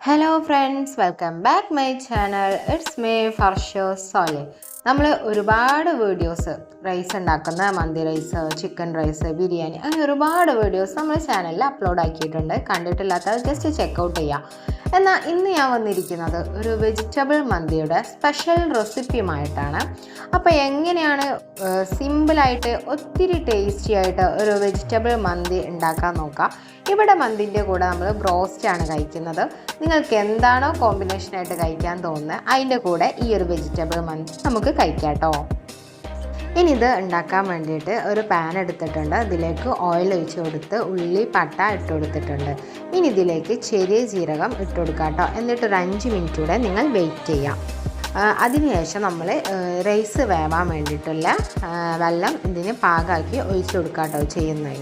Hello friends, welcome back my channel. It's me ഫർഷോ സോലെ. നമ്മൾ ഒരുപാട് വീഡിയോസ് റൈസ് ഉണ്ടാക്കുന്ന മന്തി റൈസ്, ചിക്കൻ റൈസ്, ബിരിയാണി, അങ്ങനെ ഒരുപാട് വീഡിയോസ് നമ്മൾ ചാനലിൽ അപ്ലോഡ് ആക്കിയിട്ടുണ്ട്. കണ്ടിട്ടില്ലാത്തവർ ജസ്റ്റ് ചെക്കൗട്ട് ചെയ്യാം. എന്നാൽ ഇന്ന് ഞാൻ വന്നിരിക്കുന്നത് ഒരു വെജിറ്റബിൾ മന്തിയുടെ സ്പെഷ്യൽ റെസിപ്പിയുമായിട്ടാണ്. അപ്പോൾ എങ്ങനെയാണ് സിമ്പിളായിട്ട് ഒത്തിരി ടേസ്റ്റി ആയിട്ട് ഒരു വെജിറ്റബിൾ മന്തി ഉണ്ടാക്കാൻ നോക്കാം. ഇവിടെ മന്തിൻ്റെ കൂടെ നമ്മൾ ബ്രോസ്റ്റാണ് കഴിക്കുന്നത്. നിങ്ങൾക്ക് എന്താണോ കോമ്പിനേഷനായിട്ട് കഴിക്കാൻ തോന്നുന്നത് അതിൻ്റെ കൂടെ ഈ ഒരു വെജിറ്റബിൾ മന്തി നമുക്ക് കഴിക്കാം കേട്ടോ. ഇനി ഇത് ഉണ്ടാക്കാൻ വേണ്ടിയിട്ട് ഒരു പാൻ എടുത്തിട്ടുണ്ട്. ഇതിലേക്ക് ഓയിൽ ഒഴിച്ച് കൊടുത്ത് ഉള്ളി, പട്ട ഇട്ട് കൊടുത്തിട്ടുണ്ട്. ഇനി ഇതിലേക്ക് ചെറിയ ജീരകം ഇട്ട് കൊടുക്കാം കേട്ടോ. എന്നിട്ടൊരു 5 മിനിറ്റ് കൂടെ നിങ്ങൾ വെയിറ്റ് ചെയ്യാം. അതിനുശേഷം നമ്മൾ റൈസ് വേവാൻ വേണ്ടിയിട്ടുള്ള വെള്ളം ഇതിന് പാകമാക്കി ഒഴിച്ച് കൊടുക്കാം കേട്ടോ ചെയ്യുന്നത്.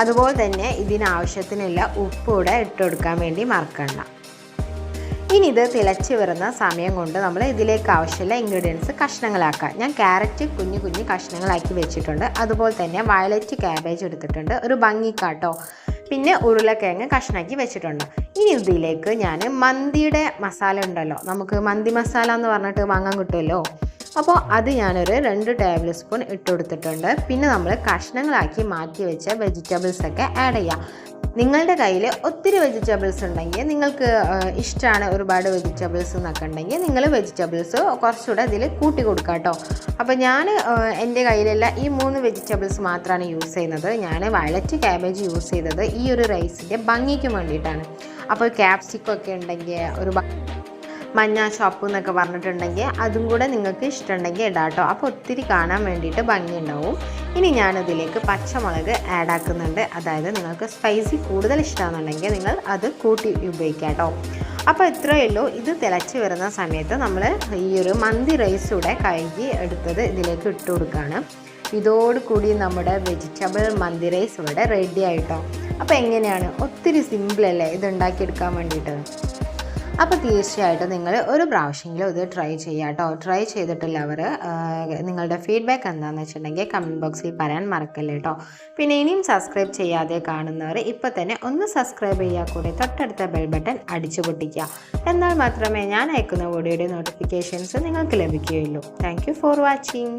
അതുപോലെ തന്നെ ഇതിനാവശ്യത്തിനുള്ള ഉപ്പ് കൂടെ ഇട്ട് കൊടുക്കാൻ വേണ്ടി മറക്കണ്ട. ഇനി ഇത് തിളച്ച് വരുന്ന സമയം കൊണ്ട് നമ്മൾ ഇതിലേക്ക് ആവശ്യമുള്ള ഇൻഗ്രീഡിയൻസ് കഷ്ണങ്ങളാക്കാം. ഞാൻ ക്യാരറ്റ് കുഞ്ഞു കുഞ്ഞു കഷ്ണങ്ങളാക്കി വെച്ചിട്ടുണ്ട്. അതുപോലെ തന്നെ വയലറ്റ് ക്യാബേജ് എടുത്തിട്ടുണ്ട്, ഒരു ഭംഗിക്കാട്ടോ. പിന്നെ ഉരുളക്കിഴങ്ങ് കഷ്ണാക്കി വെച്ചിട്ടുണ്ട്. ഇനി ഇതിലേക്ക് ഞാൻ മന്തിയുടെ മസാല ഉണ്ടല്ലോ, നമുക്ക് മന്തി മസാല എന്ന് പറഞ്ഞിട്ട് വാങ്ങാൻ കിട്ടുമല്ലോ. അപ്പോൾ അത് ഞാനൊരു 2 ടേബിൾ സ്പൂൺ ഇട്ട് കൊടുത്തിട്ടുണ്ട്. പിന്നെ നമ്മൾ കഷ്ണങ്ങളാക്കി മാറ്റി വെച്ച വെജിറ്റബിൾസൊക്കെ ആഡ് ചെയ്യാം. നിങ്ങളുടെ കയ്യിൽ ഒത്തിരി വെജിറ്റബിൾസ് ഉണ്ടെങ്കിൽ, നിങ്ങൾക്ക് ഇഷ്ടമാണ് ഒരുപാട് വെജിറ്റബിൾസ് എന്നൊക്കെ ഉണ്ടെങ്കിൽ നിങ്ങൾ വെജിറ്റബിൾസ് കുറച്ചുകൂടെ ഇതിൽ കൂട്ടി കൊടുക്കാം കേട്ടോ. അപ്പോൾ ഞാൻ എൻ്റെ കയ്യിലുള്ള ഈ 3 വെജിറ്റബിൾസ് മാത്രമാണ് യൂസ് ചെയ്യുന്നത്. ഞാൻ വയലറ്റ് ക്യാബേജ് യൂസ് ചെയ്തത് ഈ ഒരു റൈസിൻ്റെ ഭംഗിക്ക് വേണ്ടിയിട്ടാണ്. അപ്പോൾ ക്യാപ്സിക്കം ഒക്കെ ഉണ്ടെങ്കിൽ, ഒരു മഞ്ഞ ചോപ്പ് എന്നൊക്കെ പറഞ്ഞിട്ടുണ്ടെങ്കിൽ അതും കൂടെ നിങ്ങൾക്ക് ഇഷ്ടമുണ്ടെങ്കിൽ ഇടാം കേട്ടോ. അപ്പോൾ ഒത്തിരി കാണാൻ വേണ്ടിയിട്ട് ഭംഗി ഉണ്ടാവും. ഇനി ഞാനതിലേക്ക് പച്ചമുളക് ആഡ് ആക്കുന്നുണ്ട്. അതായത് നിങ്ങൾക്ക് സ്പൈസി കൂടുതൽ ഇഷ്ടമാണെന്നുണ്ടെങ്കിൽ നിങ്ങൾ അത് കൂട്ടി ഉപയോഗിക്കാം കേട്ടോ. അപ്പോൾ ഇത്രയേ ഉള്ളൂ. ഇത് തിളച്ച് വരുന്ന സമയത്ത് നമ്മൾ ഈ ഒരു മന്തി റൈസ് കൂടെ കഴുകി എടുത്തത് ഇതിലേക്ക് ഇട്ട് കൊടുക്കുകയാണ്. ഇതോടുകൂടി നമ്മുടെ വെജിറ്റബിൾ മന്തി റൈസ് ഇവിടെ റെഡി ആയിട്ടോ. അപ്പോൾ എങ്ങനെയാണ്, ഒത്തിരി സിമ്പിളല്ലേ ഇത് ഉണ്ടാക്കിയെടുക്കാൻ വേണ്ടിയിട്ട്. അപ്പോൾ തീർച്ചയായിട്ടും നിങ്ങൾ ഒരു പ്രാവശ്യമെങ്കിലും ഇത് ട്രൈ ചെയ്യുക കേട്ടോ. ട്രൈ ചെയ്തിട്ടുള്ളവർ നിങ്ങളുടെ ഫീഡ്ബാക്ക് എന്താണെന്ന് വെച്ചിട്ടുണ്ടെങ്കിൽ കമൻറ്റ് ബോക്സിൽ പറയാൻ മറക്കല്ലേ കേട്ടോ. പിന്നെ ഇനിയും സബ്സ്ക്രൈബ് ചെയ്യാതെ കാണുന്നവർ ഇപ്പോൾ തന്നെ ഒന്ന് സബ്സ്ക്രൈബ് ചെയ്യുക, കൂടെ തൊട്ടടുത്ത ബെൽ ബട്ടൺ അടിച്ചു പൊട്ടിക്കുക. എന്നാൽ മാത്രമേ ഞാൻ അയക്കുന്ന വീഡിയോയുടെ നോട്ടിഫിക്കേഷൻസ് നിങ്ങൾക്ക് ലഭിക്കുകയുള്ളൂ. Thank you for watching.